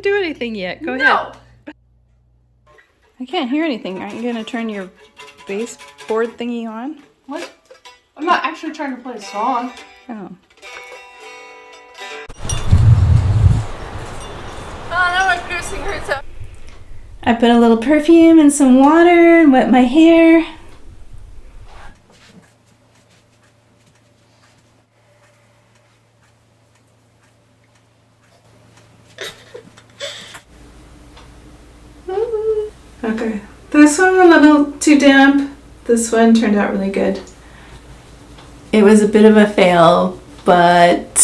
didn't do anything yet. Go ahead. I can't hear anything. Aren't you going to turn your baseboard thingy on? What? I'm not actually trying to play a song. Oh. Oh, now my piercing hurts. I put a little perfume and some water and wet my hair. Okay, this one a little too damp. This one turned out really good. It was a bit of a fail, but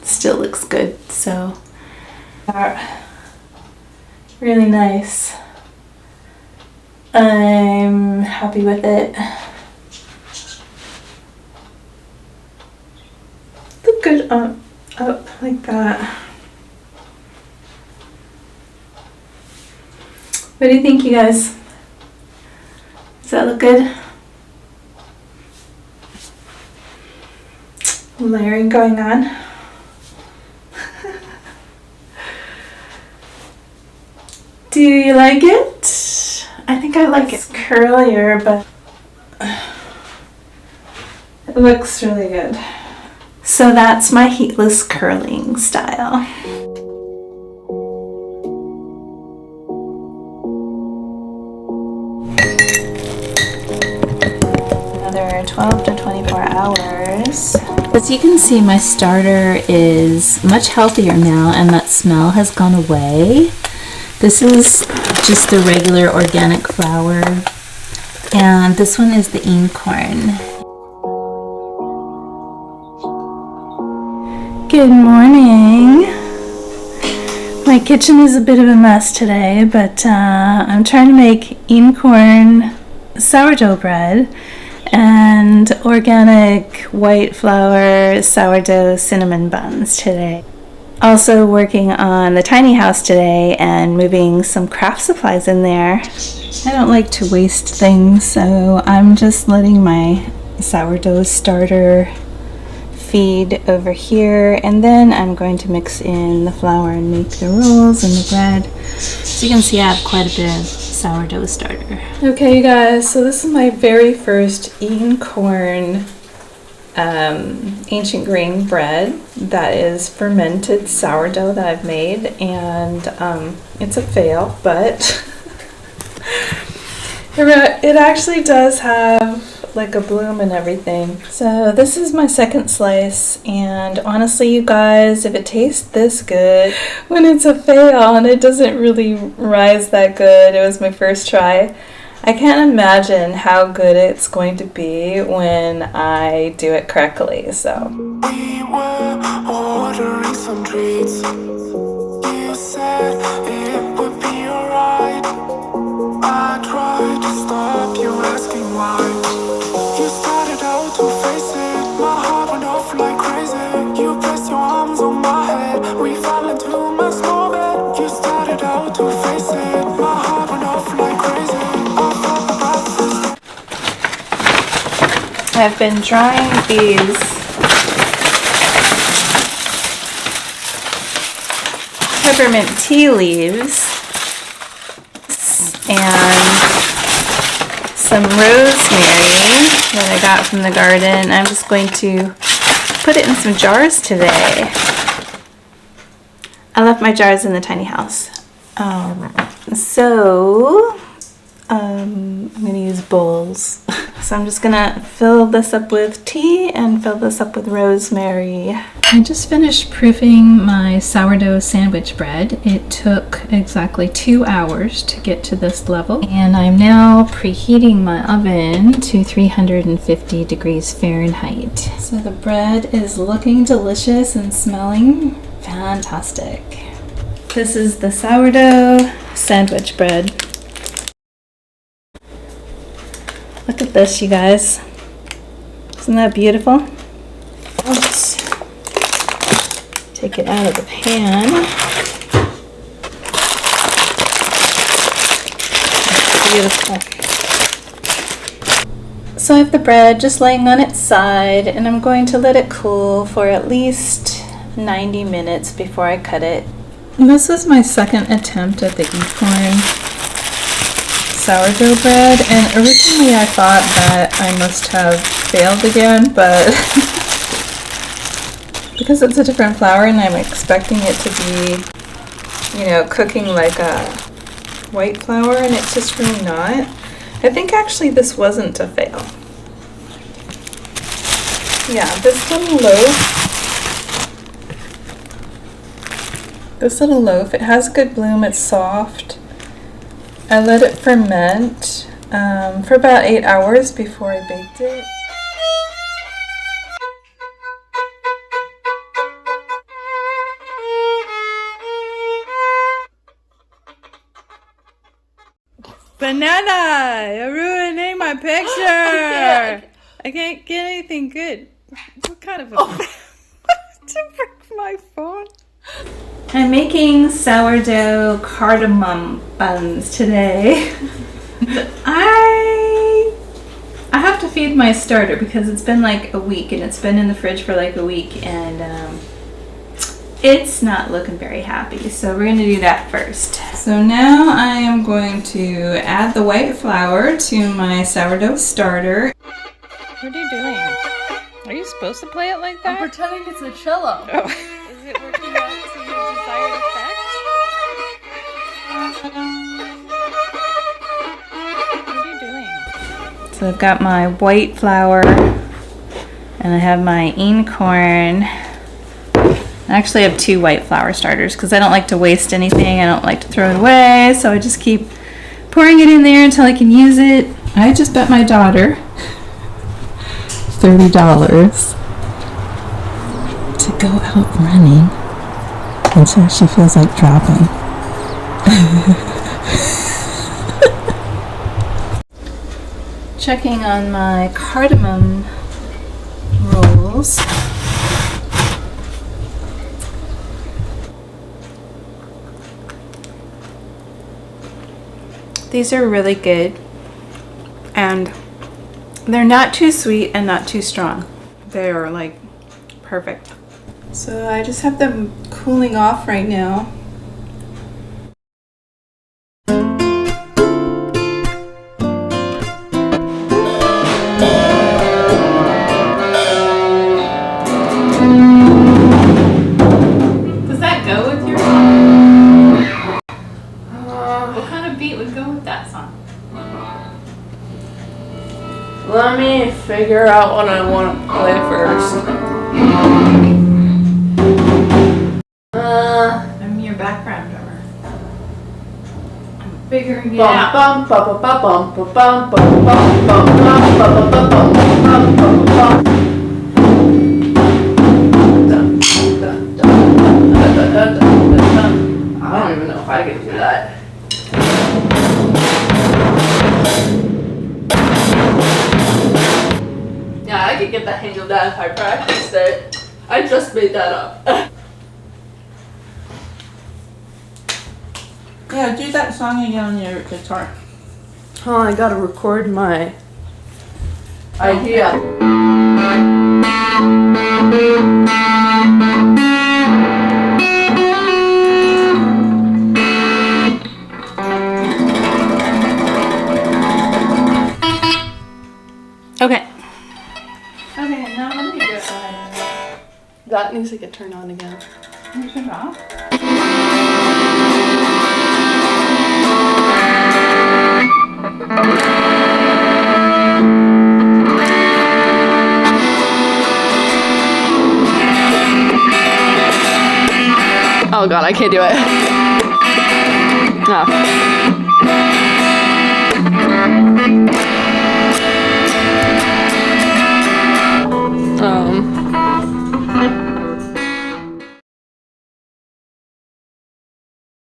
still looks good. So really nice. I'm happy with it. Look good up like that. What do you think, you guys? Does that look good? Layering going on. Do you like it? I think I like it curlier, but it looks really good. So that's my heatless curling style. Another 12 to 24 hours. As you can see, my starter is much healthier now, and that smell has gone away. This is just the regular organic flour, and this one is the einkorn. Good morning. My kitchen is a bit of a mess today, but I'm trying to make einkorn sourdough bread and organic white flour sourdough cinnamon buns today. Also working on the tiny house today and moving some craft supplies in there. I don't like to waste things, so I'm just letting my sourdough starter feed over here, and then I'm going to mix in the flour and make the rolls and the bread. So you can see I have quite a bit of sourdough starter. Okay, you guys, so this is my very first einkorn ancient grain bread that is fermented sourdough that I've made, and it's a fail, but it actually does have like a bloom and everything. So this is my second slice, and honestly, you guys, if it tastes this good when it's a fail and it doesn't really rise that good, it was my first try, I can't imagine how good it's going to be when I do it correctly. So we were ordering some treats. You said it would be alright. I tried to stop you asking why. You started out to face it. My heart went off like crazy. You placed your arms on my head. We fell into my small bed. You started out to face it. My heart went off like crazy. I've been drying these peppermint tea leaves and some rosemary that I got from the garden. I'm just going to put it in some jars today. I left my jars in the tiny house. I'm going to use bowls. So I'm just going to fill this up with tea and fill this up with rosemary. I just finished proofing my sourdough sandwich bread. It took exactly 2 hours to get to this level. And I'm now preheating my oven to 350 degrees Fahrenheit. So the bread is looking delicious and smelling fantastic. This is the sourdough sandwich bread. Look at this, you guys. Isn't that beautiful? Let's take it out of the pan. Beautiful. So I have the bread just laying on its side, and I'm going to let it cool for at least 90 minutes before I cut it. And this is my second attempt at the e-corn sourdough bread, and originally I thought that I must have failed again, but because it's a different flour and I'm expecting it to be, you know, cooking like a white flour, and it's just really not. I think actually this wasn't a fail. Yeah, this little loaf, it has good bloom, it's soft. I let it ferment for about 8 hours before I baked it. Banana! You're ruining my picture! I can't get anything good. What kind of a... to break my phone. I'm making sourdough cardamom buns today. I have to feed my starter because it's been like a week, and it's been in the fridge for like a week, and it's not looking very happy, so we're going to do that first. So now I am going to add the white flour to my sourdough starter. What are you doing? Are you supposed to play it like that? I'm pretending it's a cello. Oh. Is it working out to your desired effect? What are you doing? So I've got my white flour, and I have my e-corn. I actually have 2 white flour starters because I don't like to waste anything. I don't like to throw it away, so I just keep pouring it in there until I can use it. I just bet my daughter $30 to go out running until she feels like dropping. Checking on my cardamom rolls. These are really good, and they're not too sweet and not too strong. They are like perfect. So I just have them cooling off right now. Does that go with your song? What kind of beat would go with that song? Let me figure out what I want to play first. I'm your background drummer. I'm figuring it out. I don't even know if I can do that. Yeah, I could get the hang of that if I practiced it. I just made that up. Yeah, do that song again on your guitar. Oh, I gotta record my idea. Okay. Okay, now let me do it right. That needs to get turned on again. Can you turn it off? Oh god, I can't do it.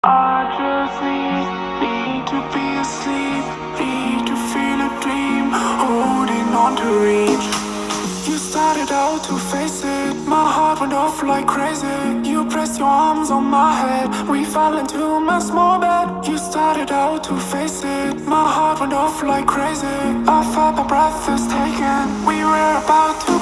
I just need to be asleep, need to feel a dream, holding on to reach. You started out to face it, my heart went off like crazy. You pressed your arms on my head, we fell into my small bed. You started out to face it, my heart went off like crazy. I felt my breath was taken, we were about to